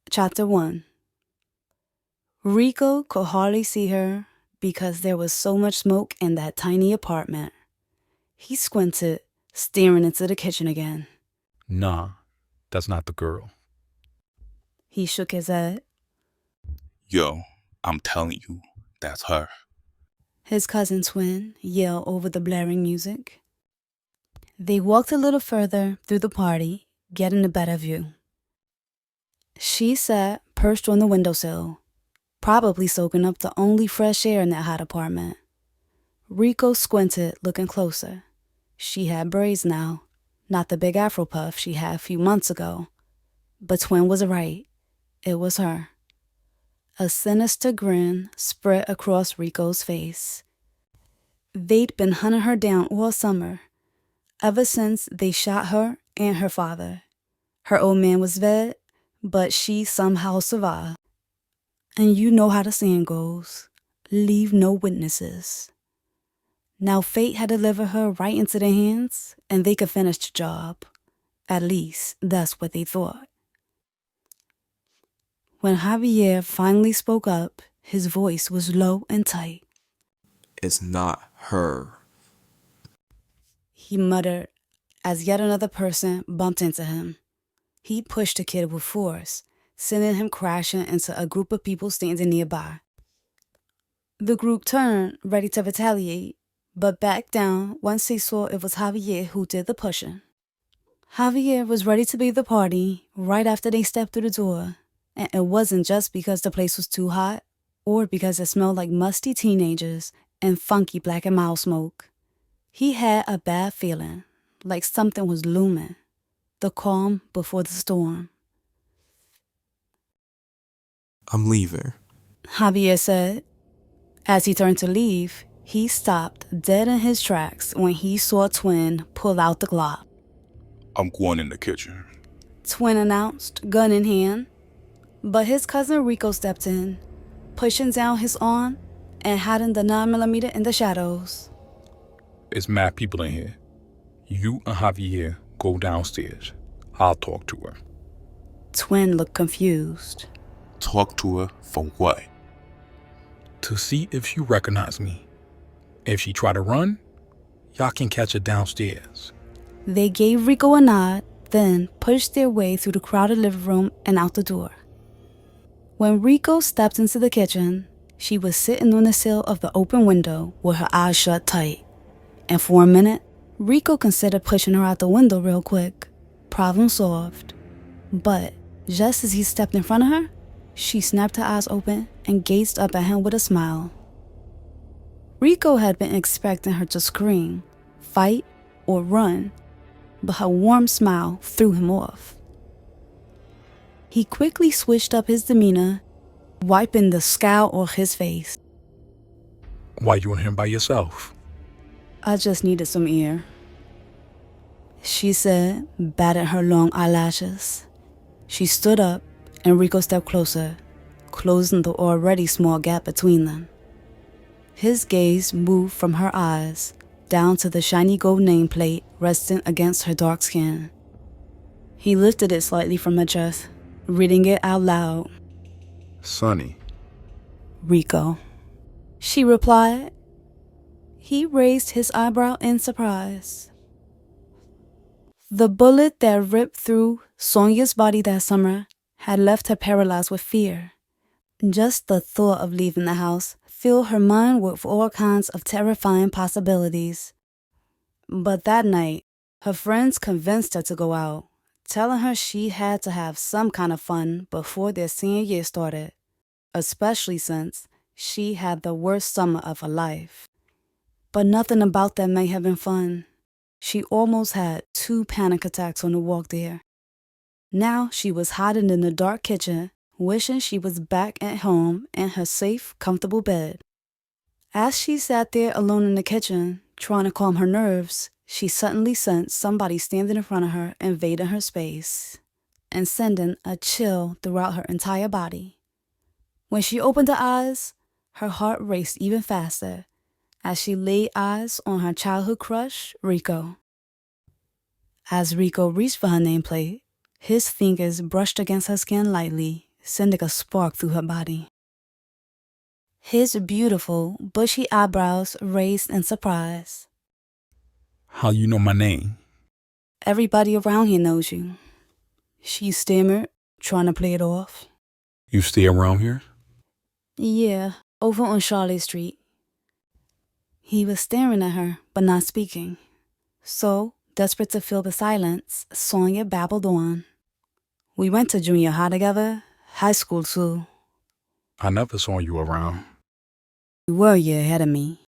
Chapter 1. Rico could hardly see her because there was so much smoke in that tiny apartment. He squinted, staring into the kitchen again. Nah, that's not the girl. He shook his head. Yo, I'm telling you, that's her. His cousin Twin yelled over the blaring music. They walked a little further through the party, getting a better view. She sat perched on the windowsill, probably soaking up the only fresh air in that hot apartment. Rico squinted, looking closer. She had braids now, not the big afro puff she had a few months ago. But Twin was right. It was her. A sinister grin spread across Rico's face. They'd been hunting her down all summer, ever since they shot her and her father. Her old man was dead, but she somehow survived. And you know how the saying goes, leave no witnesses. Now fate had delivered her right into their hands, and they could finish the job. At least, that's what they thought. When Javier finally spoke up, his voice was low and tight. It's not her. He muttered as yet another person bumped into him. He pushed the kid with force, sending him crashing into a group of people standing nearby. The group turned, ready to retaliate, but backed down once they saw it was Javier who did the pushing. Javier was ready to leave the party right after they stepped through the door, and it wasn't just because the place was too hot or because it smelled like musty teenagers and funky black and mild smoke. He had a bad feeling, like something was looming. The calm before the storm. I'm leaving, Javier said. As he turned to leave, he stopped dead in his tracks when he saw Twin pull out the Glock. I'm going in the kitchen. Twin announced, gun in hand. But his cousin Rico stepped in, pushing down his arm and hiding the 9mm in the shadows. It's mad people in here. You and Javier go downstairs. I'll talk to her. Twin looked confused. Talk to her for what? To see if she recognize me. If she try to run, y'all can catch her downstairs. They gave Rico a nod, then pushed their way through the crowded living room and out the door. When Rico stepped into the kitchen, she was sitting on the sill of the open window with her eyes shut tight. And for a minute, Rico considered pushing her out the window real quick. Problem solved. But just as he stepped in front of her, she snapped her eyes open and gazed up at him with a smile. Rico had been expecting her to scream, fight, or run, but her warm smile threw him off. He quickly switched up his demeanor, wiping the scowl off his face. Why you in here by yourself? I just needed some air, she said, batting her long eyelashes. She stood up, and Rico stepped closer, closing the already small gap between them. His gaze moved from her eyes down to the shiny gold nameplate resting against her dark skin. He lifted it slightly from her chest, reading it out loud. Sonny. Rico, she replied. He raised his eyebrow in surprise. The bullet that ripped through Sonia's body that summer had left her paralyzed with fear. Just the thought of leaving the house filled her mind with all kinds of terrifying possibilities. But that night, her friends convinced her to go out, telling her she had to have some kind of fun before their senior year started, especially since she had the worst summer of her life. But nothing about that may have been fun. She almost had 2 panic attacks on the walk there. Now she was hiding in the dark kitchen, wishing she was back at home in her safe, comfortable bed. As she sat there alone in the kitchen, trying to calm her nerves, she suddenly sensed somebody standing in front of her, invading her space, and sending a chill throughout her entire body. When she opened her eyes, her heart raced even faster as she laid eyes on her childhood crush, Rico. As Rico reached for her nameplate, his fingers brushed against her skin lightly, sending a spark through her body. His beautiful, bushy eyebrows raised in surprise. How you know my name? Everybody around here knows you. She stammered, trying to play it off. You stay around here? Yeah, over on Charlotte Street. He was staring at her, but not speaking. So, desperate to fill the silence, Sonia babbled on. We went to junior high together, high school too. I never saw you around. You were a year ahead of me.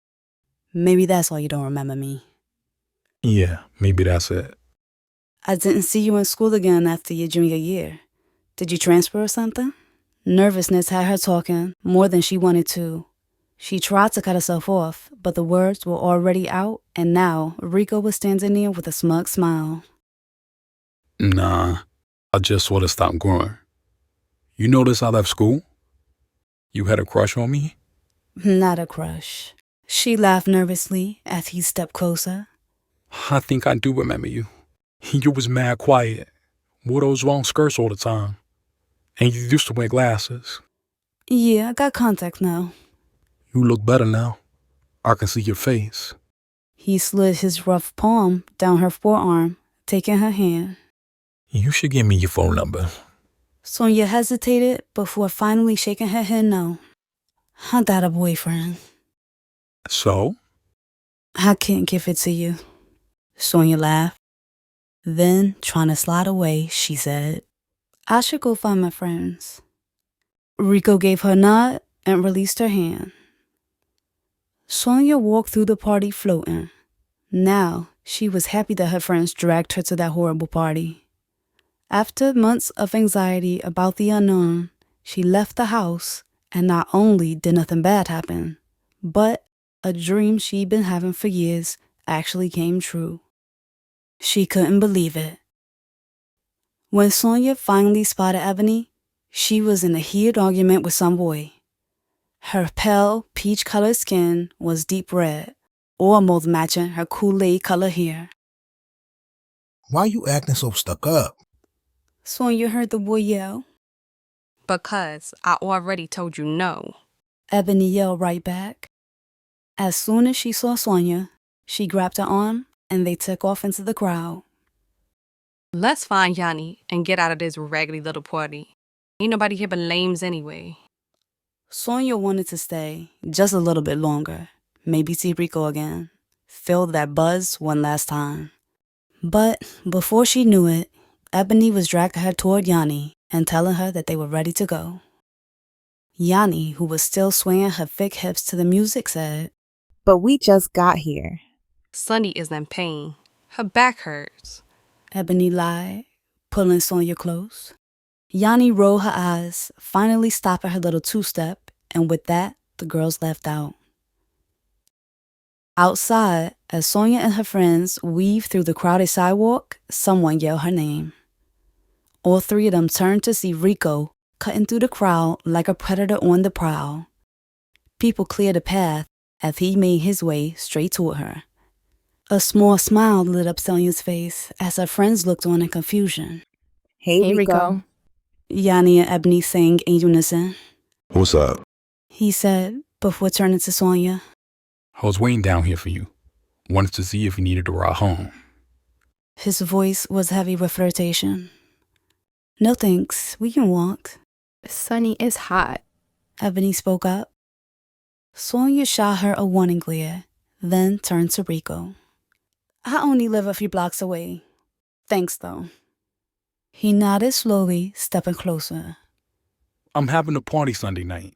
Maybe that's why you don't remember me. Yeah, maybe that's it. I didn't see you in school again after your junior year. Did you transfer or something? Nervousness had her talking more than she wanted to. She tried to cut herself off, but the words were already out, and now Rico was standing there with a smug smile. Nah, I just sort of stopped growing. You notice I left school? You had a crush on me? Not a crush. She laughed nervously as he stepped closer. I think I do remember you. You was mad quiet, wore those long skirts all the time, and you used to wear glasses. Yeah, I got contacts now. You look better now. I can see your face. He slid his rough palm down her forearm, taking her hand. You should give me your phone number. Sonia hesitated before finally shaking her head no. I got a boyfriend. So? I can't give it to you. Sonia laughed. Then, trying to slide away, she said, I should go find my friends. Rico gave her a nod and released her hand. Sonia walked through the party floating. Now, she was happy that her friends dragged her to that horrible party. After months of anxiety about the unknown, she left the house, and not only did nothing bad happen, but a dream she'd been having for years actually came true. She couldn't believe it. When Sonia finally spotted Ebony, she was in a heated argument with some boy. Her pale, peach-colored skin was deep red, almost matching her Kool-Aid color hair. Why you acting so stuck up? Sonia heard the boy yell. Because I already told you no. Ebony yelled right back. As soon as she saw Sonia, she grabbed her arm and they took off into the crowd. Let's find Yanni and get out of this raggedy little party. Ain't nobody here but lames anyway. Sonia wanted to stay just a little bit longer, maybe see Rico again, feel that buzz one last time. But before she knew it, Ebony was dragging her toward Yanni and telling her that they were ready to go. Yanni, who was still swinging her thick hips to the music, said, But we just got here. Sunny is in pain. Her back hurts. Ebony lied, pulling Sonia close. Yanni rolled her eyes, finally stopping her little two-step, and with that, the girls left out. Outside, as Sonia and her friends weaved through the crowded sidewalk, someone yelled her name. All three of them turned to see Rico cutting through the crowd like a predator on the prowl. People cleared the path as he made his way straight toward her. A small smile lit up Sonia's face as her friends looked on in confusion. Hey, Rico. Yanni and Ebony sang in unison. What's up? He said before turning to Sonia. I was waiting down here for you. Wanted to see if you needed a ride home. His voice was heavy with flirtation. No thanks, we can walk. Sunny is hot. Ebony spoke up. Sonia shot her a warning glare, then turned to Rico. I only live a few blocks away. Thanks, though. He nodded slowly, stepping closer. I'm having a party Sunday night.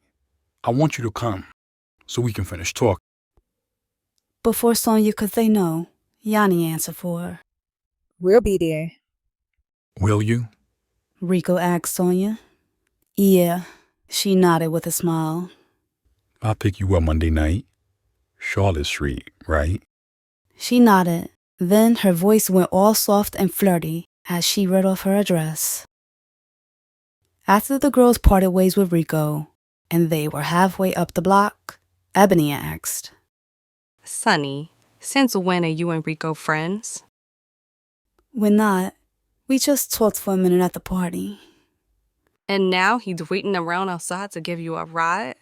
I want you to come, so we can finish talking. Before Sonia could say no, Yanni answered for her. We'll be there. Will you? Rico asked Sonia. Yeah, she nodded with a smile. I'll pick you up Monday night. Charlotte Street, right? She nodded. Then her voice went all soft and flirty as she read off her address. After the girls parted ways with Rico, and they were halfway up the block, Ebony asked, Sonny, since when are you and Rico friends? "We're not. We just talked for a minute at the party." And now he's waiting around outside to give you a ride?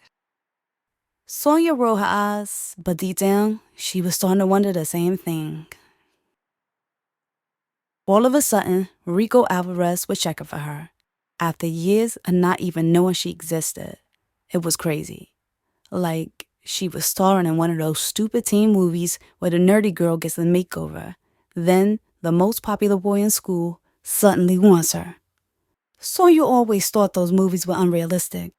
Sonia rolled her eyes, but deep down, she was starting to wonder the same thing. All of a sudden, Rico Alvarez was checking for her. After years of not even knowing she existed. It was crazy. Like, she was starring in one of those stupid teen movies where the nerdy girl gets a makeover. Then, the most popular boy in school suddenly wants her. Sonia always thought those movies were unrealistic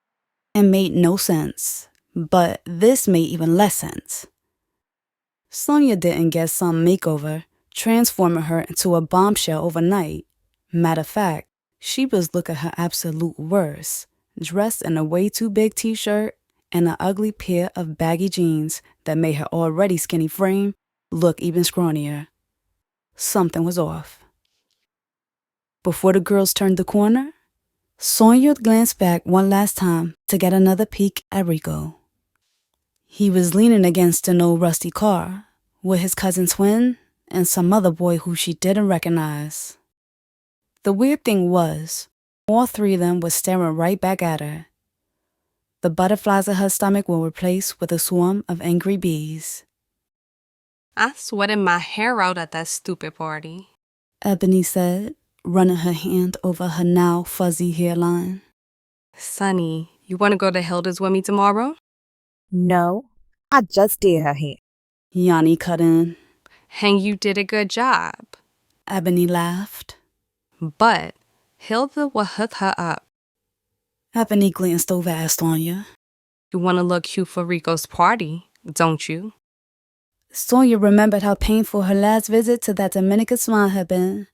and made no sense. But this made even less sense. Sonia didn't get some makeover, transforming her into a bombshell overnight. Matter of fact, she was looking her absolute worst, dressed in a way too big t-shirt and an ugly pair of baggy jeans that made her already skinny frame look even scrawnier. Something was off. Before the girls turned the corner, Sonia glanced back one last time to get another peek at Rico. He was leaning against an old rusty car with his cousin twin and some other boy who she didn't recognize. The weird thing was, all three of them were staring right back at her. The butterflies in her stomach were replaced with a swarm of angry bees. I sweated my hair out at that stupid party. Ebony said, running her hand over her now fuzzy hairline. Sonny, you want to go to Hilda's with me tomorrow? No, I just did her hair. Yanni cut in. And you did a good job. Ebony laughed. But Hilda will hook her up. Ebony glanced over at Sonia. You want to look cute for Rico's party, don't you? Sonia remembered how painful her last visit to that Dominican salon had been.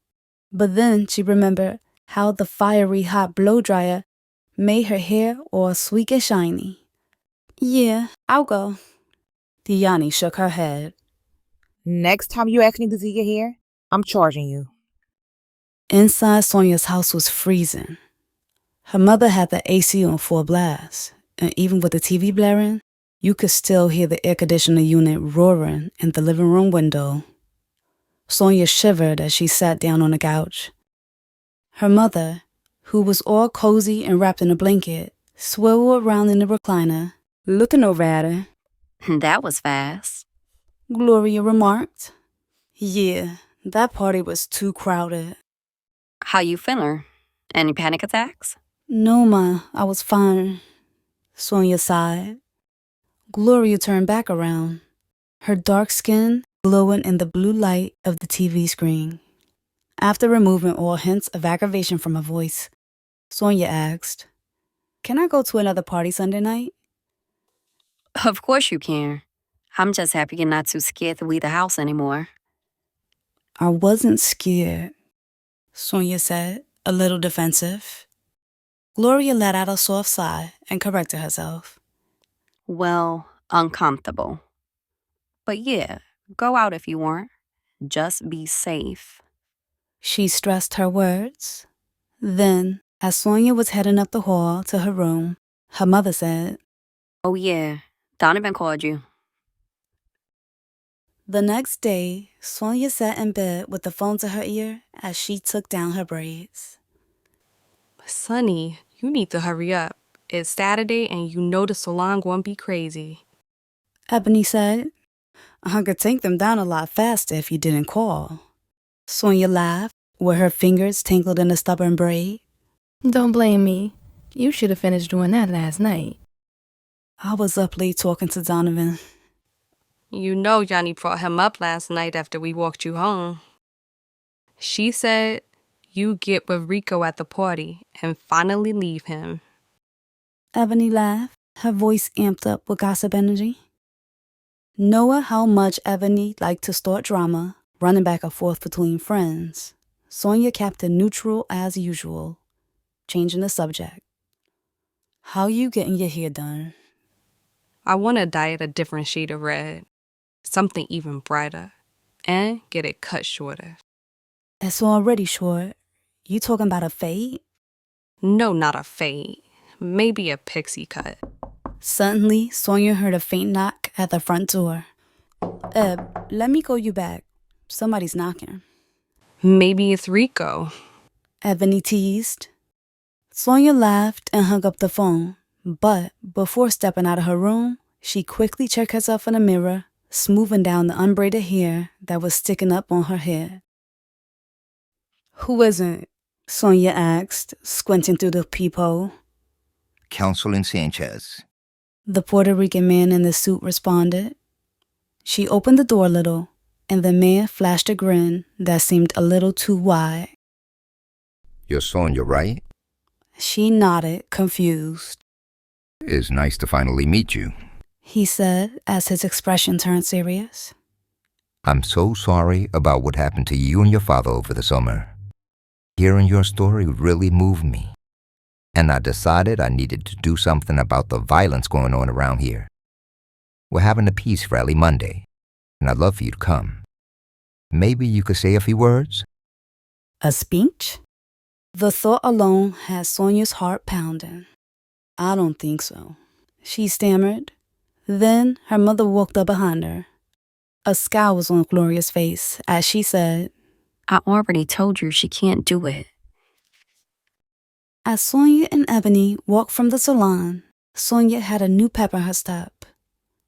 But then she remembered how the fiery hot blow dryer made her hair all sweet and shiny. "Yeah, I'll go." Yanni shook her head. Next time you ask me to do your hair, I'm charging you. Inside Sonia's house was freezing. Her mother had the AC on full blast, and even with the TV blaring, you could still hear the air conditioner unit roaring in the living room window. Sonia shivered as she sat down on the couch. Her mother, who was all cozy and wrapped in a blanket, swiveled around in the recliner, looking over at her. That was fast. Gloria remarked. "Yeah, that party was too crowded." How you feeling? Any panic attacks? "No, Ma, I was fine." Sonia sighed. Gloria turned back around, her dark skin glowing in the blue light of the TV screen. After removing all hints of aggravation from her voice, Sonia asked, "Can I go to another party Sunday night?" Of course you can. I'm just happy you're not too scared to leave the house anymore. "I wasn't scared," Sonia said, a little defensive. Gloria let out a soft sigh and corrected herself. Well, uncomfortable. But yeah, go out if you want. Just be safe. She stressed her words. Then, as Sonia was heading up the hall to her room, her mother said, Oh yeah, Donovan called you. The next day, Sonia sat in bed with the phone to her ear as she took down her braids. Sonny, you need to hurry up. It's Saturday and you know the salon won't be crazy. Ebony said, "I could take them down a lot faster if you didn't call." Sonia laughed, with her fingers tangled in a stubborn braid. Don't blame me. You should have finished doing that last night. "I was up late talking to Donovan." You know Johnny brought him up last night after we walked you home. She said you get with Rico at the party and finally leave him. Ebony laughed, her voice amped up with gossip energy. Knowing how much Ebony liked to start drama, running back and forth between friends, Sonia kept it neutral as usual, changing the subject. "How you getting your hair done?" I want to dye it a different shade of red, something even brighter, and get it cut shorter. "It's already short. You talking about a fade?" No, not a fade. Maybe a pixie cut. Suddenly, Sonia heard a faint knock at the front door. Let me call you back. Somebody's knocking. Maybe it's Rico. Ebony teased. Sonia laughed and hung up the phone, but before stepping out of her room, she quickly checked herself in the mirror, smoothing down the unbraided hair that was sticking up on her head. Who isn't? Sonia asked, squinting through the peephole. Councilman Sanchez. The Puerto Rican man in the suit responded. She opened the door a little, and the man flashed a grin that seemed a little too wide. You're Sonia, right? She nodded, confused. It's nice to finally meet you. He said as his expression turned serious. I'm so sorry about what happened to you and your father over the summer. Hearing your story really moved me, and I decided I needed to do something about the violence going on around here. We're having a peace rally Monday, and I'd love for you to come. Maybe you could say a few words? A speech? The thought alone had Sonia's heart pounding. I don't think so, she stammered. Then her mother walked up behind her. A scowl was on Gloria's face as she said, I already told you she can't do it. As Sonia and Ebony walked from the salon, Sonia had a new pep in her step.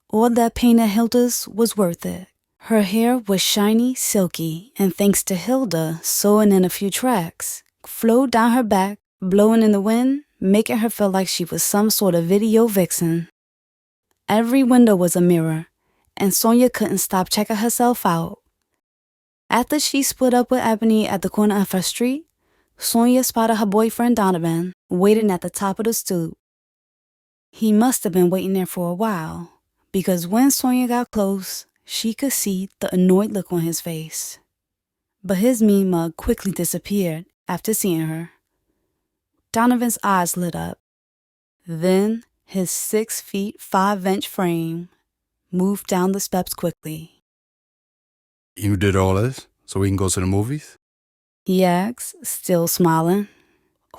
All that pain at Hilda's was worth it. Her hair was shiny, silky, and thanks to Hilda sewing in a few tracks, flowed down her back, blowing in the wind, making her feel like she was some sort of video vixen. Every window was a mirror, and Sonia couldn't stop checking herself out. After she split up with Ebony at the corner of her street, Sonia spotted her boyfriend Donovan waiting at the top of the stoop. He must have been waiting there for a while, because when Sonia got close, she could see the annoyed look on his face. But his mean mug quickly disappeared after seeing her. Donovan's eyes lit up. Then his 6 feet 5 inch frame moved down the steps quickly. You did all this so we can go to the movies? He asked, still smiling.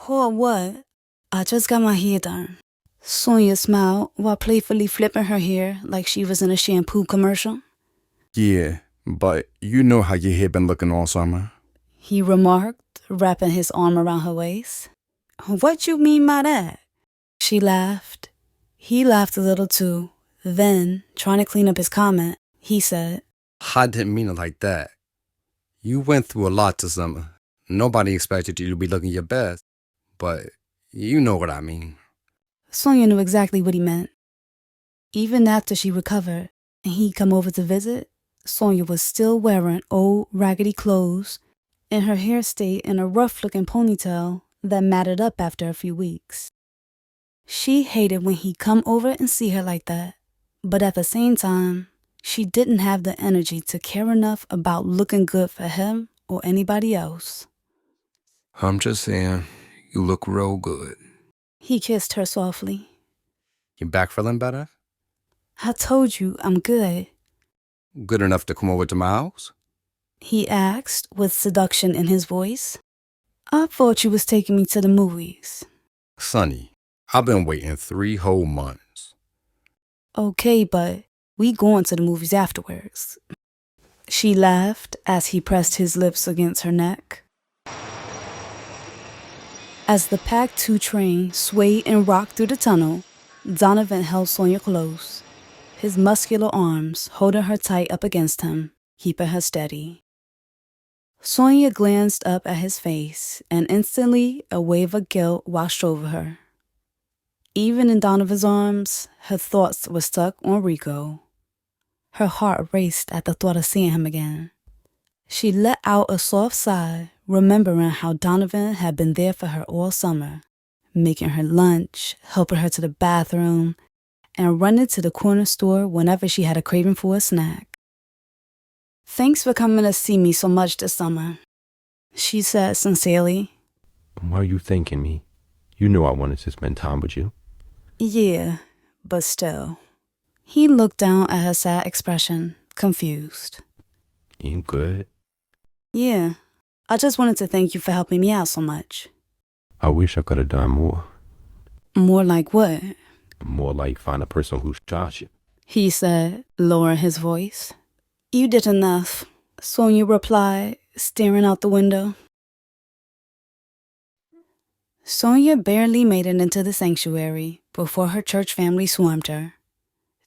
Or what? I just got my hair done. Sonia smiled while playfully flipping her hair like she was in a shampoo commercial. Yeah, but you know how your hair been looking all summer. He remarked, wrapping his arm around her waist. What you mean by that? She laughed. He laughed a little too. Then, trying to clean up his comment, he said, I didn't mean it like that. You went through a lot this summer. Nobody expected you to be looking your best, but you know what I mean. Sonia knew exactly what he meant. Even after she recovered and he'd come over to visit, Sonia was still wearing old, raggedy clothes, and her hair stayed in a rough-looking ponytail that matted up after a few weeks. She hated when he'd come over and see her like that, but at the same time, she didn't have the energy to care enough about looking good for him or anybody else. I'm just saying, you look real good. He kissed her softly. You back feeling better? I told you I'm good. Good enough to come over to my house? He asked with seduction in his voice. I thought you was taking me to the movies. Sonny, I've been waiting 3 whole months. Okay, but we going to the movies afterwards. She laughed as he pressed his lips against her neck. As the Pack 2 train swayed and rocked through the tunnel, Donovan held Sonia close, his muscular arms holding her tight up against him, keeping her steady. Sonia glanced up at his face, and instantly a wave of guilt washed over her. Even in Donovan's arms, her thoughts were stuck on Rico. Her heart raced at the thought of seeing him again. She let out a soft sigh, remembering how Donovan had been there for her all summer, making her lunch, helping her to the bathroom, and running to the corner store whenever she had a craving for a snack. Thanks for coming to see me so much this summer, she said sincerely. Why are you thanking me? You knew I wanted to spend time with you. Yeah, but still. He looked down at her sad expression, confused. You good? Yeah, I just wanted to thank you for helping me out so much. I wish I could have done more. More like what? More like find a person who's Josh. He said, lowering his voice. You did enough, Sonia replied, staring out the window. Sonia barely made it into the sanctuary before her church family swarmed her,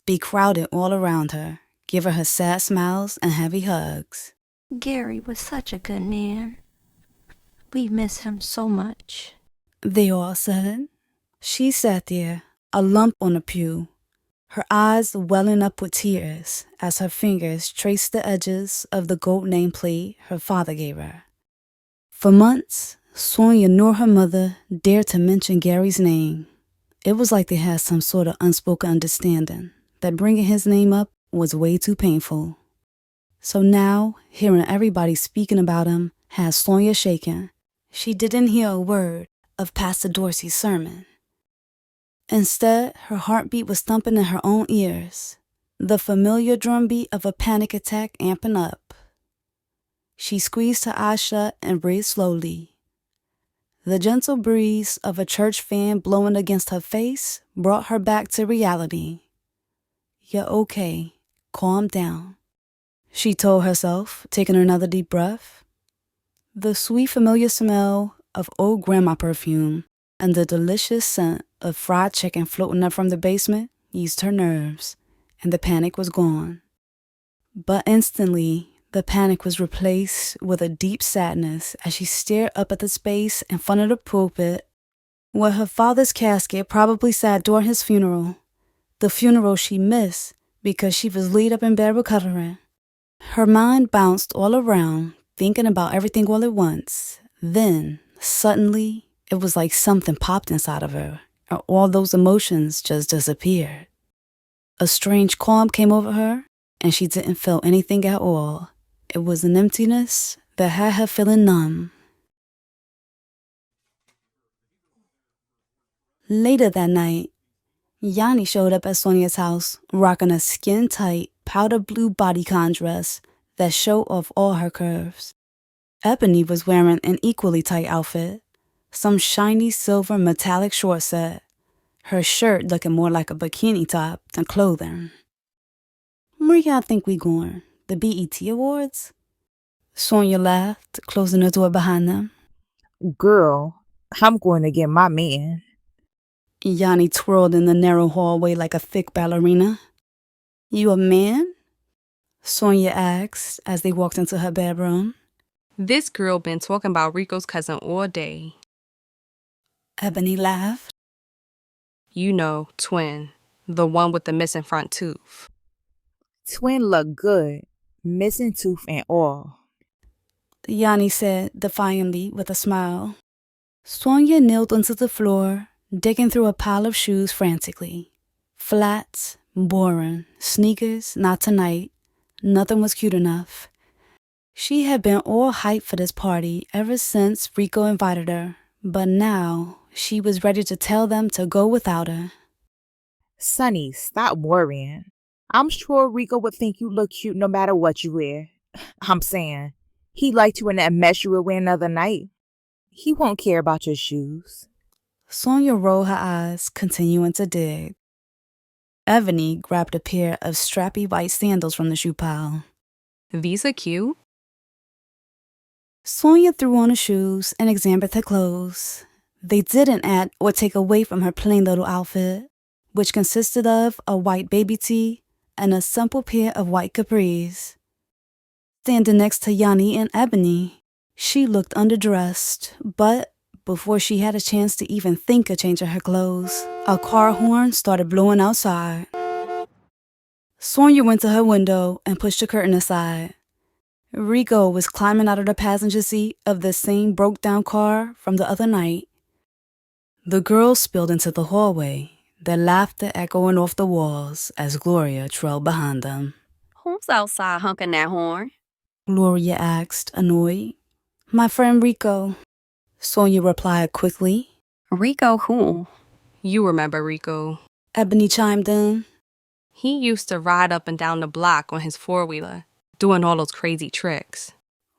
be crowded all around her, giving her sad smiles and heavy hugs. Gary was such a good man. We miss him so much, they all said. She sat there, a lump on the pew, her eyes welling up with tears as her fingers traced the edges of the gold nameplate her father gave her. For months, Sonia nor her mother dared to mention Gary's name. It was like they had some sort of unspoken understanding that bringing his name up was way too painful. So now, hearing everybody speaking about him had Sonia shaken. She didn't hear a word of Pastor Dorsey's sermon. Instead, her heartbeat was thumping in her own ears, the familiar drumbeat of a panic attack amping up. She squeezed her eyes shut and breathed slowly. The gentle breeze of a church fan blowing against her face brought her back to reality. You're okay. Calm down, she told herself, taking another deep breath. The sweet, familiar smell of old grandma perfume and the delicious scent of fried chicken floating up from the basement eased her nerves, and the panic was gone. But instantly, the panic was replaced with a deep sadness as she stared up at the space in front of the pulpit where her father's casket probably sat during his funeral, the funeral she missed because she was laid up in bed recovering. Her mind bounced all around, thinking about everything all at once. Then, suddenly, it was like something popped inside of her, and all those emotions just disappeared. A strange calm came over her, and she didn't feel anything at all. It was an emptiness that had her feeling numb. Later that night, Yanni showed up at Sonia's house, rocking a skin-tight, powder blue bodycon dress that showed off all her curves. Ebony was wearing an equally tight outfit, some shiny silver metallic short set, her shirt looking more like a bikini top than clothing. Where y'all think we going? The BET Awards? Sonia laughed, closing the door behind them. Girl, I'm going to get my man. Yanni twirled in the narrow hallway like a thick ballerina. You a man? Sonia asked as they walked into her bedroom. This girl been talking about Rico's cousin all day. Ebony laughed. You know, twin, the one with the missing front tooth. Twin look good, missing tooth and all. Yanni said defiantly with a smile. Sonia knelt onto the floor, digging through a pile of shoes frantically. Flats, boring, sneakers, not tonight. Nothing was cute enough. She had been all hyped for this party ever since Rico invited her, but now she was ready to tell them to go without her. Sonny, stop worrying. I'm sure Rico would think you look cute no matter what you wear. I'm saying, he liked you in that mess you were wearing the other night. He won't care about your shoes. Sonia rolled her eyes, continuing to dig. Ebony grabbed a pair of strappy white sandals from the shoe pile. These are cute. Sonia threw on the shoes and examined her clothes. They didn't add or take away from her plain little outfit, which consisted of a white baby tee and a simple pair of white capris. Standing next to Yanni and Ebony, she looked underdressed, but before she had a chance to even think of changing her clothes, a car horn started blowing outside. Sonia went to her window and pushed the curtain aside. Rico was climbing out of the passenger seat of the same broke-down car from the other night. The girls spilled into the hallway, their laughter echoing off the walls as Gloria trailed behind them. Who's outside honking that horn? Gloria asked, annoyed. My friend Rico, Sonia replied quickly. Rico who? You remember Rico. Ebony chimed in. He used to ride up and down the block on his four-wheeler, doing all those crazy tricks.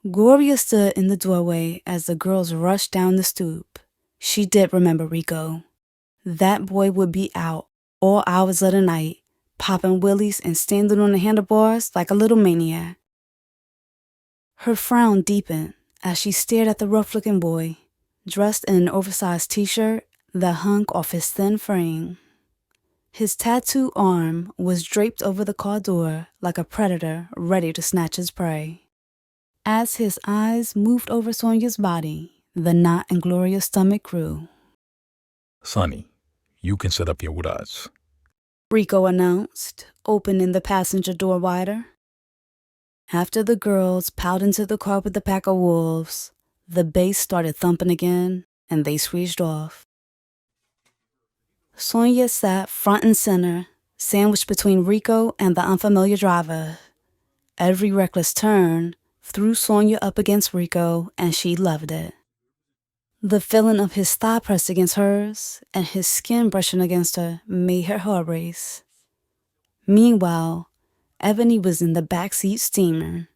Gloria stood in the doorway as the girls rushed down the stoop. She did remember Rico. That boy would be out all hours of the night, popping willies and standing on the handlebars like a little maniac. Her frown deepened as she stared at the rough-looking boy, dressed in an oversized t-shirt that hung off his thin frame. His tattooed arm was draped over the car door like a predator ready to snatch his prey. As his eyes moved over Sonia's body, the not inglorious stomach grew. Sonny, you can sit up here with us. Rico announced, opening the passenger door wider. After the girls piled into the car with the pack of wolves, the bass started thumping again, and they screeched off. Sonia sat front and center, sandwiched between Rico and the unfamiliar driver. Every reckless turn threw Sonia up against Rico, and she loved it. The feeling of his thigh pressed against hers and his skin brushing against her made her heart race. Meanwhile, Ebony was in the backseat steaming.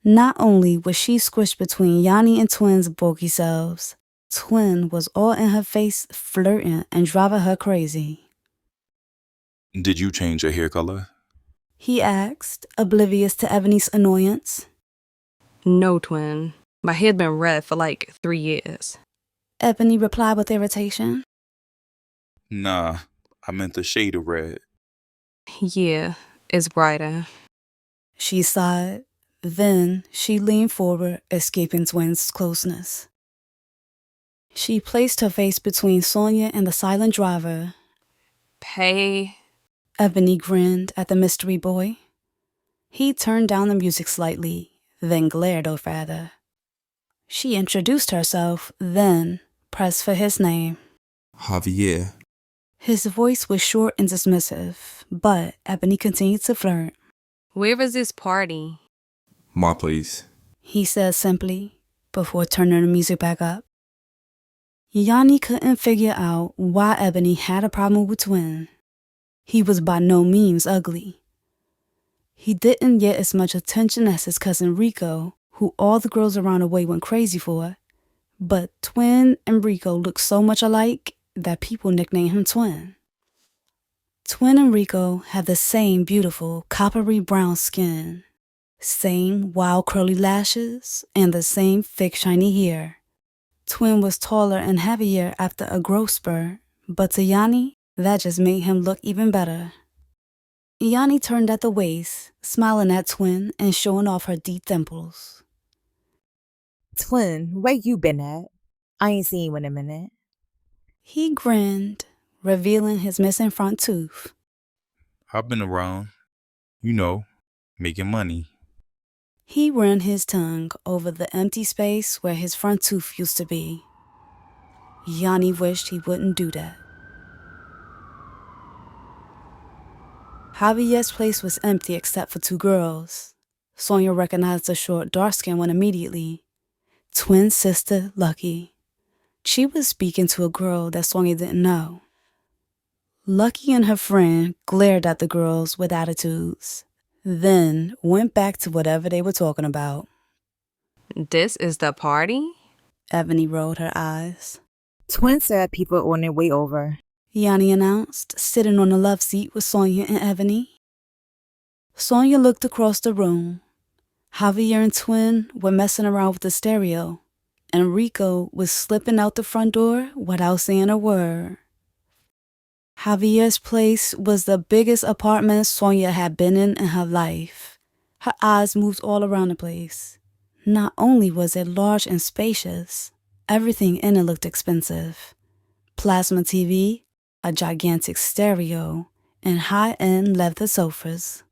Not only was she squished between Yanni and Twin's bulky selves, Twin was all in her face flirting and driving her crazy. Did you change your hair color? He asked, oblivious to Ebony's annoyance. No, Twin. My hair's been red for like 3 years. Ebony replied with irritation. Nah, I meant the shade of red. Yeah, it's brighter. She sighed. Then she leaned forward, escaping Twin's closeness. She placed her face between Sonia and the silent driver. Pay. Ebony grinned at the mystery boy. He turned down the music slightly, then glared over at her. She introduced herself, then pressed for his name. Javier. His voice was short and dismissive, but Ebony continued to flirt. Where is this party? My place. He said simply, before turning the music back up. Yanni couldn't figure out why Ebony had a problem with Twin. He was by no means ugly. He didn't get as much attention as his cousin Rico, who all the girls around the way went crazy for, but Twin and Rico looked so much alike that people nicknamed him Twin. Twin and Rico had the same beautiful coppery brown skin, same wild curly lashes, and the same thick shiny hair. Twin was taller and heavier after a growth spurt, but to Yanni, that just made him look even better. Yanni turned at the waist, smiling at Twin and showing off her deep dimples. Twin, where you been at? I ain't seen you in a minute. He grinned, revealing his missing front tooth. I've been around, you know, making money. He ran his tongue over the empty space where his front tooth used to be. Yanni wished he wouldn't do that. Javier's place was empty except for 2 girls. Sonia recognized the short, dark-skinned one immediately. Twin sister, Lucky. She was speaking to a girl that Sonia didn't know. Lucky and her friend glared at the girls with attitudes, then went back to whatever they were talking about. This is the party? Ebony rolled her eyes. Twin said people on their way over. Yanni announced, sitting on the love seat with Sonia and Ebony. Sonia looked across the room. Javier and Twin were messing around with the stereo, and Rico was slipping out the front door without saying a word. Javier's place was the biggest apartment Sonia had been in her life. Her eyes moved all around the place. Not only was it large and spacious, everything in it looked expensive. Plasma TV, a gigantic stereo, and high-end leather sofas.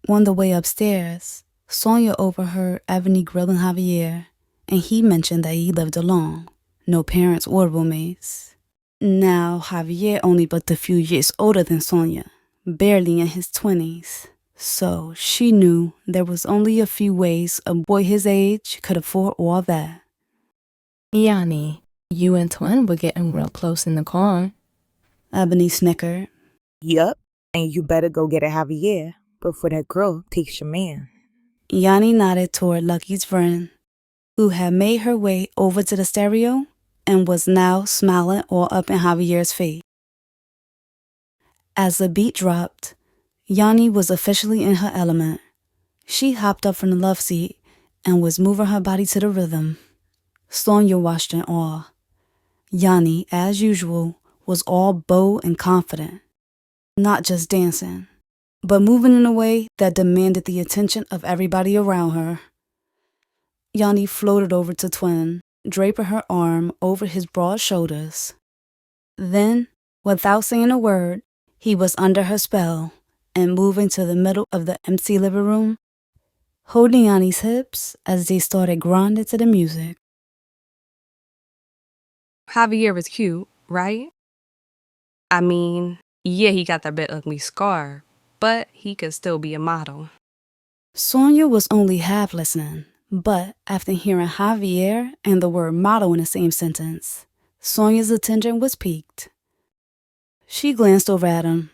On the way upstairs, Sonia overheard Ebony grilling Javier, and he mentioned that he lived alone, no parents or roommates. Now, Javier only but a few years older than Sonia, barely in his 20s, so she knew there was only a few ways a boy his age could afford all that. Yanni, you and Twin were getting real close in the car. Ebony snickered. Yup, and you better go get a Javier before that girl takes your man. Yanni nodded toward Lucky's friend, who had made her way over to the stereo and was now smiling all up in Javier's face. As the beat dropped, Yanni was officially in her element. She hopped up from the love seat and was moving her body to the rhythm. Sonia watched in awe. Yanni, as usual, was all bold and confident, not just dancing, but moving in a way that demanded the attention of everybody around her. Yanni floated over to Twin, draping her arm over his broad shoulders. Then, without saying a word, he was under her spell and moving to the middle of the empty living room, holding Yanni's hips as they started grinding to the music. Javier is cute, right? I mean, yeah, he got that bit ugly scar, but he could still be a model. Sonia was only half listening, but after hearing Javier and the word model in the same sentence, Sonia's attention was piqued. She glanced over at him.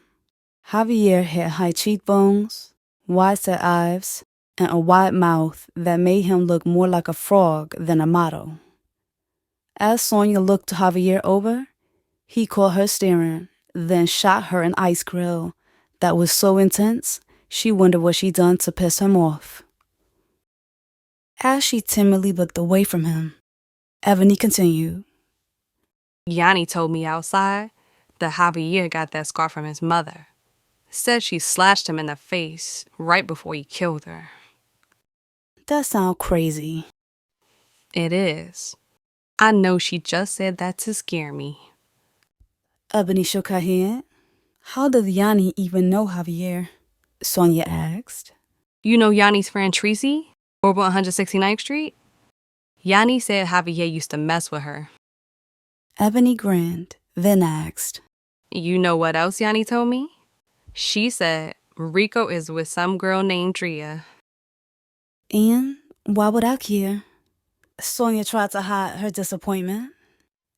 Javier had high cheekbones, wide-set eyes, and a wide mouth that made him look more like a frog than a model. As Sonia looked Javier over, he caught her staring, then shot her an ice grill that was so intense she wondered what she'd done to piss him off. As she timidly looked away from him, Ebony continued. Yanni told me outside that Javier got that scar from his mother. Said she slashed him in the face right before he killed her. That sounds crazy. It is. I know she just said that to scare me. Ebony shook her head. How did Yanni even know Javier? Sonia asked. You know Yanni's friend Tracy over on 169th Street? Yanni said Javier used to mess with her. Ebony grinned, then asked. You know what else Yanni told me? She said Rico is with some girl named Drea. And why would I care? Sonia tried to hide her disappointment.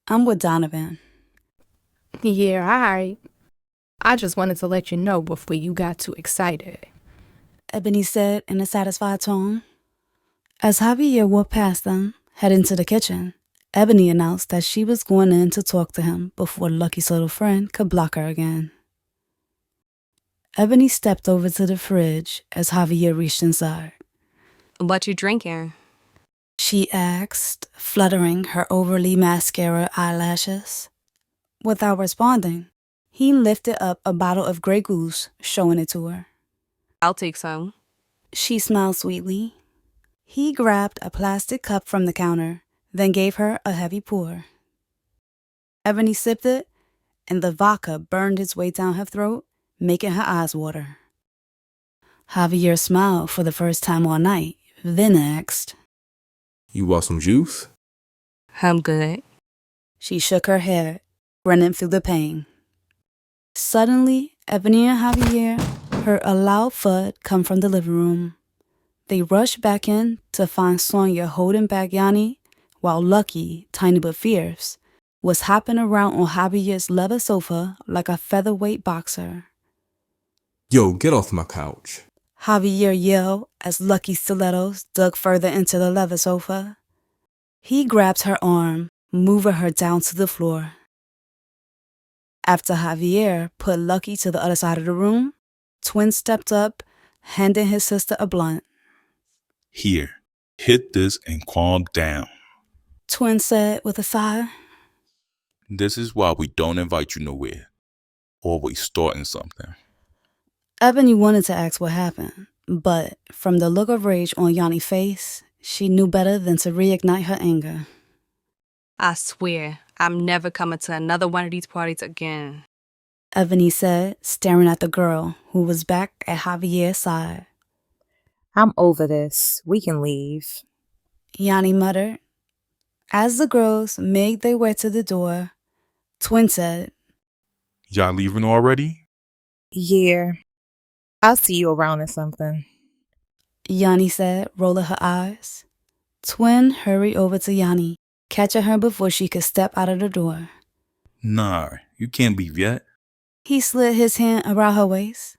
I'm with Donovan. Yeah, all right. I just wanted to let you know before you got too excited, Ebony said in a satisfied tone. As Javier walked past them, heading to the kitchen, Ebony announced that she was going in to talk to him before Lucky's little friend could block her again. Ebony stepped over to the fridge as Javier reached inside. What you drinking? She asked, fluttering her overly mascara eyelashes. Without responding, he lifted up a bottle of Grey Goose, showing it to her. I'll take some. She smiled sweetly. He grabbed a plastic cup from the counter, then gave her a heavy pour. Ebony sipped it, and the vodka burned its way down her throat, making her eyes water. Javier smiled for the first time all night, then asked, You want some juice? I'm good. She shook her head, running through the pain. Suddenly, Ebony and Javier heard a loud thud come from the living room. They rushed back in to find Sonia holding back Yanni, while Lucky, tiny but fierce, was hopping around on Javier's leather sofa like a featherweight boxer. Yo, get off my couch. Javier yelled as Lucky's stilettos dug further into the leather sofa. He grabbed her arm, moving her down to the floor. After Javier put Lucky to the other side of the room, Twin stepped up, handing his sister a blunt. Here, hit this and calm down. Twin said with a sigh. This is why we don't invite you nowhere. Always starting something. Ebony wanted to ask what happened, but from the look of rage on Yanni's face, she knew better than to reignite her anger. I swear, I'm never coming to another one of these parties again, Ebony said, staring at the girl who was back at Javier's side. I'm over this. We can leave, Yanni muttered. As the girls made their way to the door, Twin said, Y'all leaving already? Yeah. I'll see you around or something, Yanni said, rolling her eyes. Twin hurried over to Yanni, catching her before she could step out of the door. Nah, you can't leave yet. He slid his hand around her waist.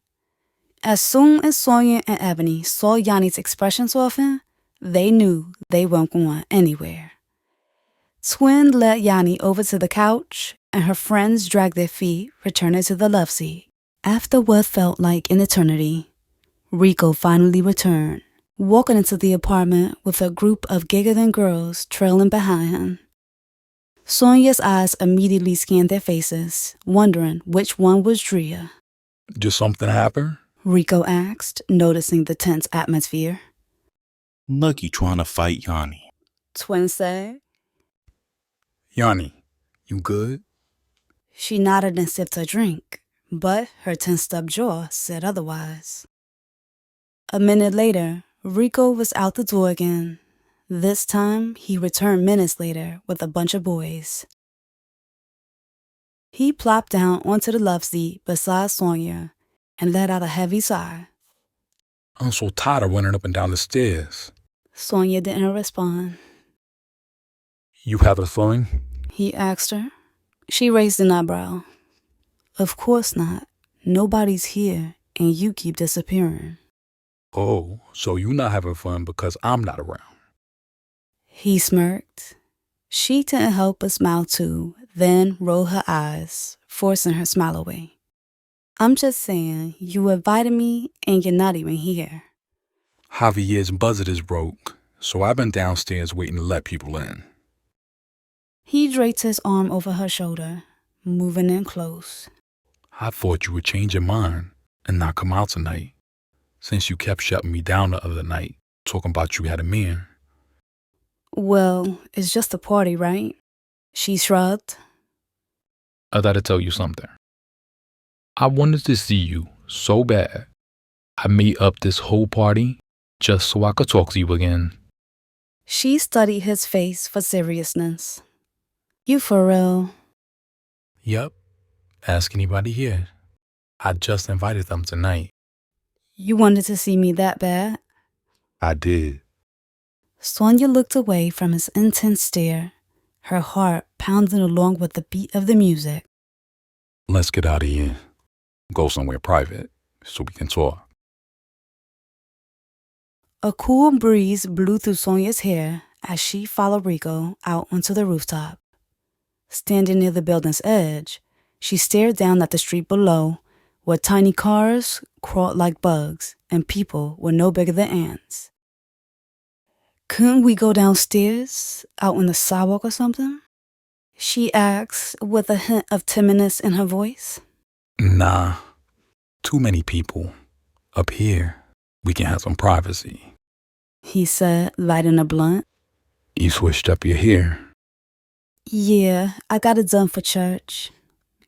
As soon as Sonia and Ebony saw Yanni's expression soften, they knew they weren't going anywhere. Twin led Yanni over to the couch, and her friends dragged their feet, returning to the love seat. After what felt like an eternity, Rico finally returned, walking into the apartment with a group of giggling girls trailing behind him. Sonia's eyes immediately scanned their faces, wondering which one was Drea. Did something happen? Rico asked, noticing the tense atmosphere. Lucky trying to fight Yanni. Twin said. Yanni, you good? She nodded and sipped her drink, but her tensed-up jaw said otherwise. A minute later, Rico was out the door again. This time, he returned minutes later with a bunch of boys. He plopped down onto the love seat beside Sonia and let out a heavy sigh. I'm so tired of running up and down the stairs. Sonia didn't respond. You have a feeling? He asked her. She raised an eyebrow. Of course not. Nobody's here, and you keep disappearing. Oh, so you not having fun because I'm not around. He smirked. She couldn't help but smile too, then roll her eyes, forcing her smile away. I'm just saying, you invited me and you're not even here. Javier's buzzer is broke, so I've been downstairs waiting to let people in. He draped his arm over her shoulder, moving in close. I thought you would change your mind and not come out tonight, since you kept shutting me down the other night, talking about you had a man. Well, it's just a party, right? She shrugged. I gotta tell you something. I wanted to see you so bad. I made up this whole party just so I could talk to you again. She studied his face for seriousness. You for real? Yup. Ask anybody here. I just invited them tonight. You wanted to see me that bad? I did. Sonia looked away from his intense stare, her heart pounding along with the beat of the music. Let's get out of here. Go somewhere private so we can talk. A cool breeze blew through Sonia's hair as she followed Rico out onto the rooftop. Standing near the building's edge, she stared down at the street below, where tiny cars crawled like bugs and people were no bigger than ants. Couldn't we go downstairs, out on the sidewalk or something? She asked with a hint of timidness in her voice. Nah. Too many people. Up here, we can have some privacy. He said, lighting a blunt. You switched up your hair. Yeah, I got it done for church,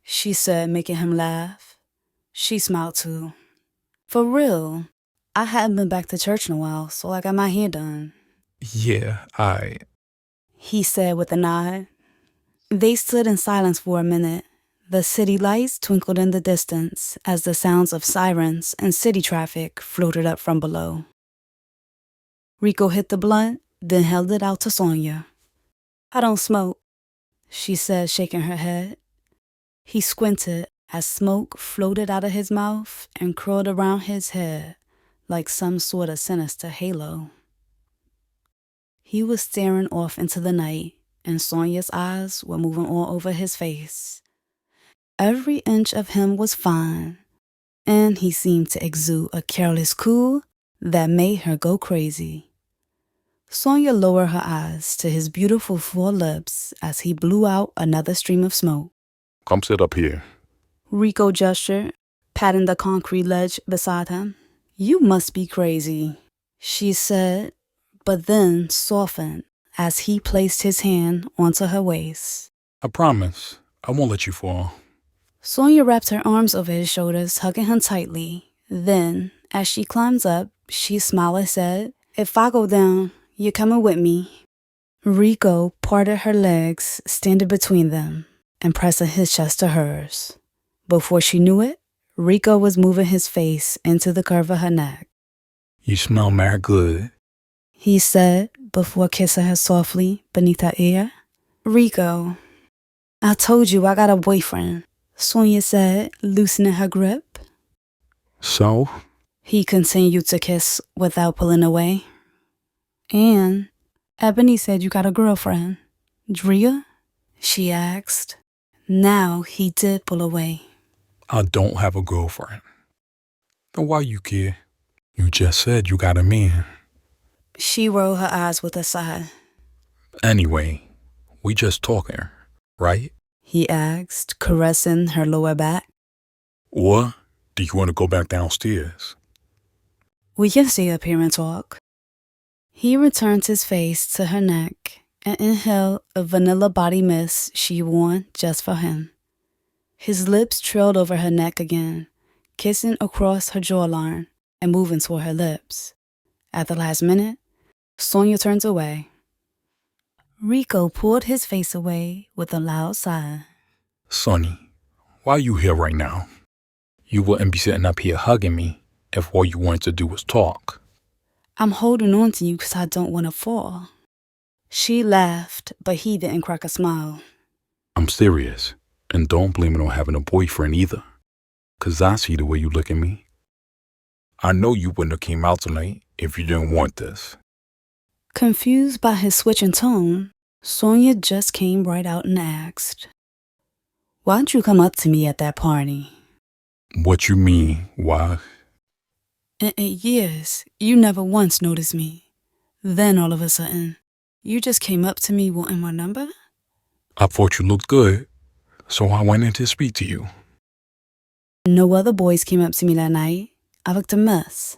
she said, making him laugh. She smiled too. For real, I hadn't been back to church in a while, so I got my hair done. Yeah, he said with a nod. They stood in silence for a minute. The city lights twinkled in the distance as the sounds of sirens and city traffic floated up from below. Rico hit the blunt, then held it out to Sonia. I don't smoke, she said, shaking her head. He squinted as smoke floated out of his mouth and curled around his head like some sort of sinister halo. He was staring off into the night, and Sonia's eyes were moving all over his face. Every inch of him was fine, and he seemed to exude a careless cool that made her go crazy. Sonia lowered her eyes to his beautiful full lips as he blew out another stream of smoke. Come sit up here. Rico gestured, patting the concrete ledge beside him. You must be crazy, she said, but then softened as he placed his hand onto her waist. I promise, I won't let you fall. Sonia wrapped her arms over his shoulders, hugging him tightly. Then, as she climbed up, she smiled and said, If I go down, you're coming with me. Rico parted her legs, standing between them, and pressing his chest to hers. Before she knew it, Rico was moving his face into the curve of her neck. You smell mad good, he said before kissing her softly beneath her ear. Rico, I told you I got a boyfriend, Sonia said, loosening her grip. So? He continued to kiss without pulling away. And Ebony said you got a girlfriend. Drea? She asked. Now he did pull away. I don't have a girlfriend. Then why you care? You just said you got a man. She rolled her eyes with a sigh. Anyway, we just talking, right? He asked, caressing her lower back. Or do you want to go back downstairs? We can stay up here and talk. He returned his face to her neck and inhaled a vanilla body mist she wore just for him. His lips trailed over her neck again, kissing across her jawline and moving toward her lips. At the last minute, Sonia turned away. Rico pulled his face away with a loud sigh. Sonny, why are you here right now? You wouldn't be sitting up here hugging me if all you wanted to do was talk. I'm holding on to you because I don't want to fall. She laughed, but he didn't crack a smile. I'm serious, and don't blame it on having a boyfriend either, 'cause I see the way you look at me. I know you wouldn't have came out tonight if you didn't want this. Confused by his switch in tone, Sonia just came right out and asked, "Why'd you come up to me at that party?" What you mean, why? In 8 years, you never once noticed me. Then all of a sudden, you just came up to me wanting my number? I thought you looked good, so I went in to speak to you. No other boys came up to me that night. I looked a mess.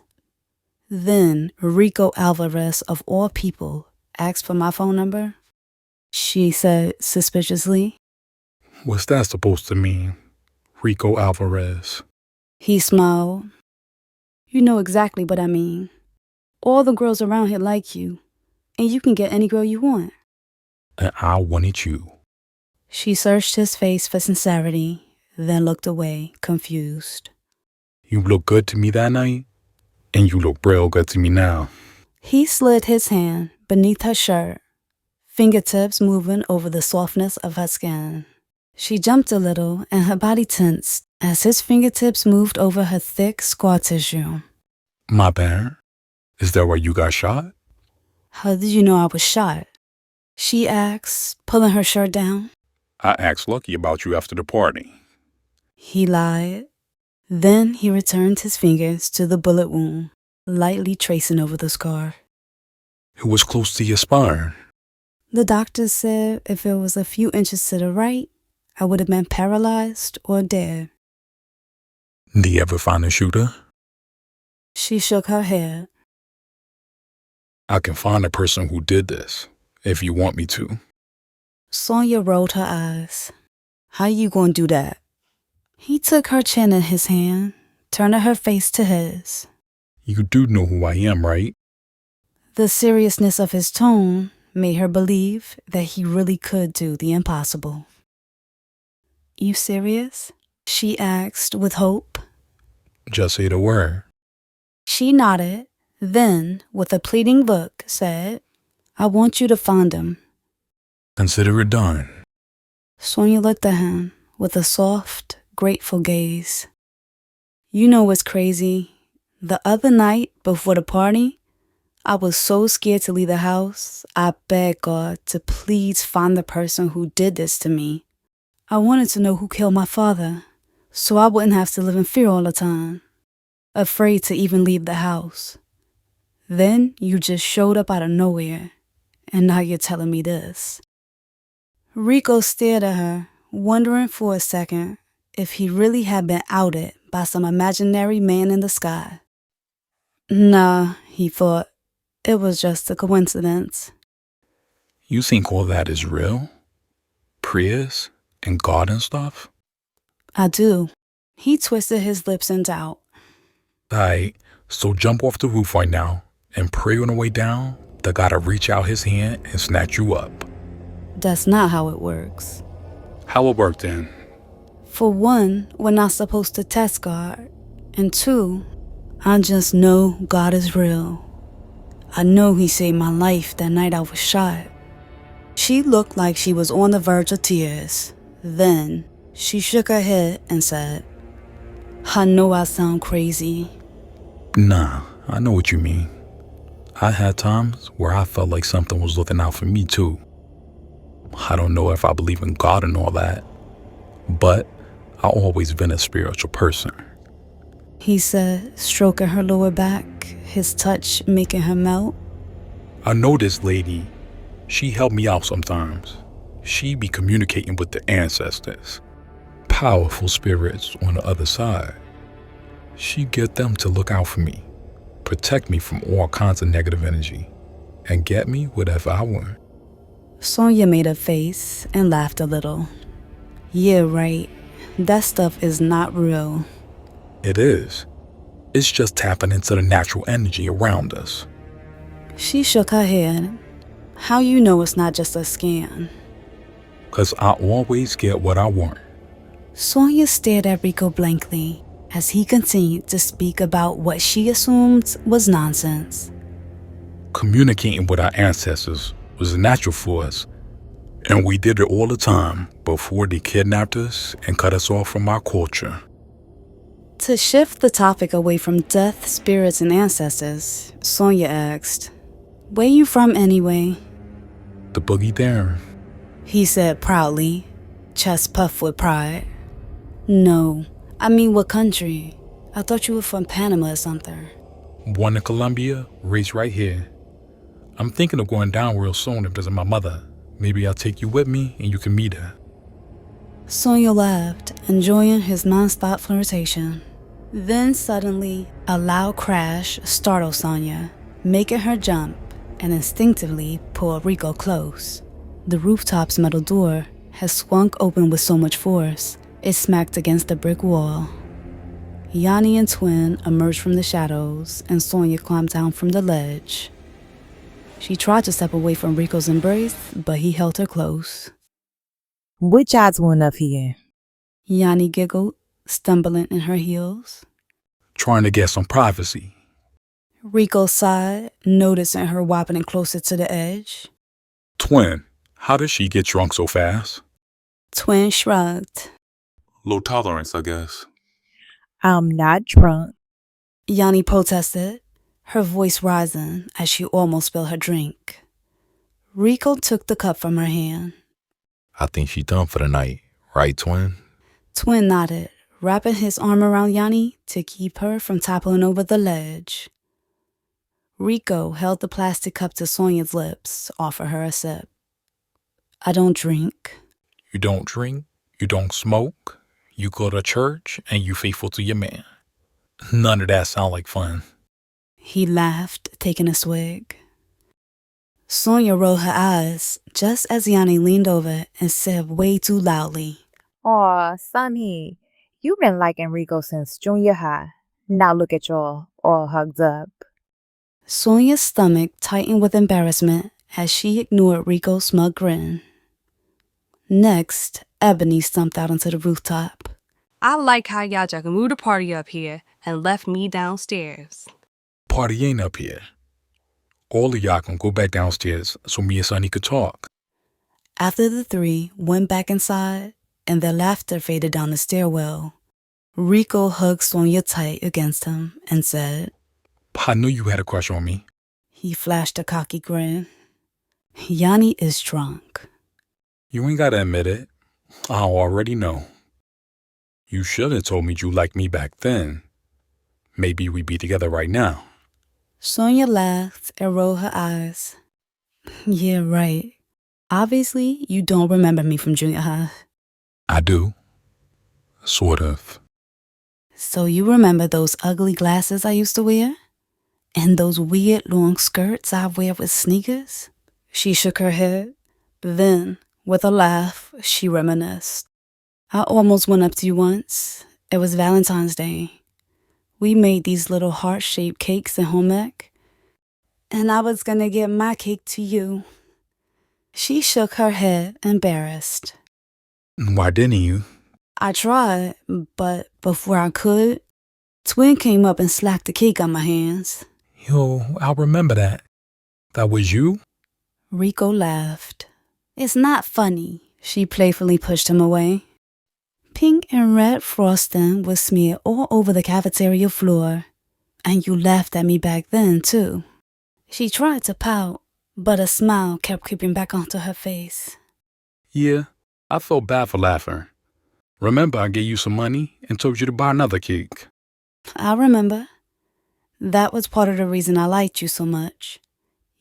Then Rico Alvarez, of all people, asked for my phone number. She said suspiciously. What's that supposed to mean, Rico Alvarez? He smiled. You know exactly what I mean. All the girls around here like you, and you can get any girl you want. And I wanted you. She searched his face for sincerity, then looked away, confused. You looked good to me that night, and you look real good to me now. He slid his hand beneath her shirt, fingertips moving over the softness of her skin. She jumped a little, and her body tensed as his fingertips moved over her thick scar tissue. My bad. Is that where you got shot? How did you know I was shot? She asked, pulling her shirt down. I asked Lucky about you after the party. He lied. Then he returned his fingers to the bullet wound, lightly tracing over the scar. It was close to your spine. The doctor said if it was a few inches to the right, I would have been paralyzed or dead. Did you ever find the shooter? She shook her head. I can find the person who did this, if you want me to. Sonia rolled her eyes. How you gonna do that? He took her chin in his hand, turning her face to his. You do know who I am, right? The seriousness of his tone made her believe that he really could do the impossible. You serious? She asked with hope. Just say the word. She nodded, then, with a pleading look, said, I want you to find him. Consider it done. Sonia looked at him with a soft, grateful gaze. You know what's crazy? The other night, before the party, I was so scared to leave the house, I begged God to please find the person who did this to me. I wanted to know who killed my father, so I wouldn't have to live in fear all the time, afraid to even leave the house. Then you just showed up out of nowhere, and now you're telling me this. Rico stared at her, wondering for a second if he really had been outed by some imaginary man in the sky. Nah, he thought, it was just a coincidence. You think all that is real? Prayers and God and stuff? I do. He twisted his lips in doubt. Alright, so jump off the roof right now and pray on the way down that God will reach out his hand and snatch you up. That's not how it works. How it worked then? For one, we're not supposed to test God. And two, I just know God is real. I know he saved my life that night I was shot. She looked like she was on the verge of tears. Then, she shook her head and said, I know I sound crazy. Nah, I know what you mean. I had times where I felt like something was looking out for me too. I don't know if I believe in God and all that, but I always been a spiritual person. He said, stroking her lower back, his touch making her melt. I know this lady. She help me out sometimes. She be communicating with the ancestors. Powerful spirits on the other side. She get them to look out for me, protect me from all kinds of negative energy, and get me whatever I want. Sonia made a face and laughed a little. Yeah, right. That stuff is not real. It is. It's just tapping into the natural energy around us. She shook her head. How you know it's not just a scam? 'Cause I always get what I want. Sonia stared at Rico blankly as he continued to speak about what she assumed was nonsense. Communicating with our ancestors was natural for us, and we did it all the time before they kidnapped us and cut us off from our culture. To shift the topic away from death, spirits, and ancestors, Sonia asked, "Where you from anyway?" The boogie down. He said proudly, chest puffed with pride. No, I mean what country? I thought you were from Panama or something. Born in Colombia, raised right here. I'm thinking of going down real soon to visit my mother. Maybe I'll take you with me and you can meet her. Sonia laughed, enjoying his nonstop flirtation. Then suddenly, a loud crash startled Sonia, making her jump and instinctively pull Rico close. The rooftop's metal door had swung open with so much force, it smacked against the brick wall. Yanni and Twin emerged from the shadows, and Sonia climbed down from the ledge. She tried to step away from Rico's embrace, but he held her close. What y'all doing up here? Yanni giggled, stumbling in her heels. Trying to get some privacy. Rico sighed, noticing her wobbling closer to the edge. Twin, how did she get drunk so fast? Twin shrugged. Low tolerance, I guess. I'm not drunk. Yanni protested, her voice rising as she almost spilled her drink. Rico took the cup from her hand. I think she done for the night, right, Twin? Twin nodded, wrapping his arm around Yanni to keep her from toppling over the ledge. Rico held the plastic cup to Sonia's lips, offered her a sip. I don't drink. You don't drink, you don't smoke, you go to church, and you faithful to your man. None of that sound like fun. He laughed, taking a swig. Sonia rolled her eyes just as Yanni leaned over and said way too loudly, Aw, Sonny, you've been liking Rico since junior high. Now look at y'all, all hugged up. Sonia's stomach tightened with embarrassment as she ignored Rico's smug grin. Next, Ebony stumped out onto the rooftop. I like how y'all just moved the party up here and left me downstairs. Party ain't up here. All of y'all can go back downstairs so me and Sonny could talk. After the three went back inside and their laughter faded down the stairwell, Rico hugged Sonia tight against him and said, I knew you had a crush on me. He flashed a cocky grin. Yanni is drunk. You ain't gotta admit it. I already know. You should have told me you liked me back then. Maybe we'd be together right now. Sonia laughed and rolled her eyes. Yeah, right. Obviously, you don't remember me from junior high. I do. Sort of. So you remember those ugly glasses I used to wear? And those weird long skirts I wear with sneakers? She shook her head. Then, with a laugh, she reminisced. I almost went up to you once. It was Valentine's Day. We made these little heart-shaped cakes in home ec, and I was gonna give my cake to you. She shook her head, embarrassed. Why didn't you? I tried, but before I could, Twin came up and slapped the cake on my hands. Yo, I'll remember that. That was you? Rico laughed. It's not funny. She playfully pushed him away. Pink and red frosting was smeared all over the cafeteria floor, and you laughed at me back then, too. She tried to pout, but a smile kept creeping back onto her face. Yeah, I felt bad for laughing. Remember, I gave you some money and told you to buy another cake. I remember. That was part of the reason I liked you so much.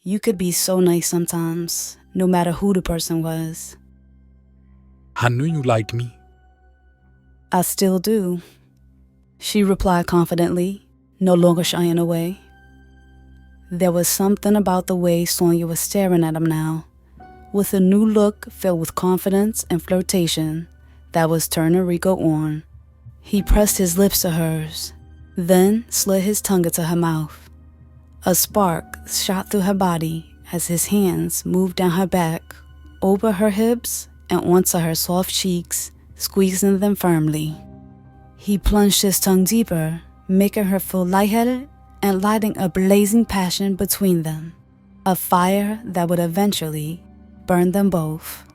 You could be so nice sometimes, no matter who the person was. I knew you liked me. I still do, she replied confidently, no longer shying away. There was something about the way Sonia was staring at him now, with a new look filled with confidence and flirtation that was turning Rico on. He pressed his lips to hers, then slid his tongue into her mouth. A spark shot through her body as his hands moved down her back, over her hips and onto her soft cheeks, squeezing them firmly. He plunged his tongue deeper, making her feel lightheaded and lighting a blazing passion between them, a fire that would eventually burn them both.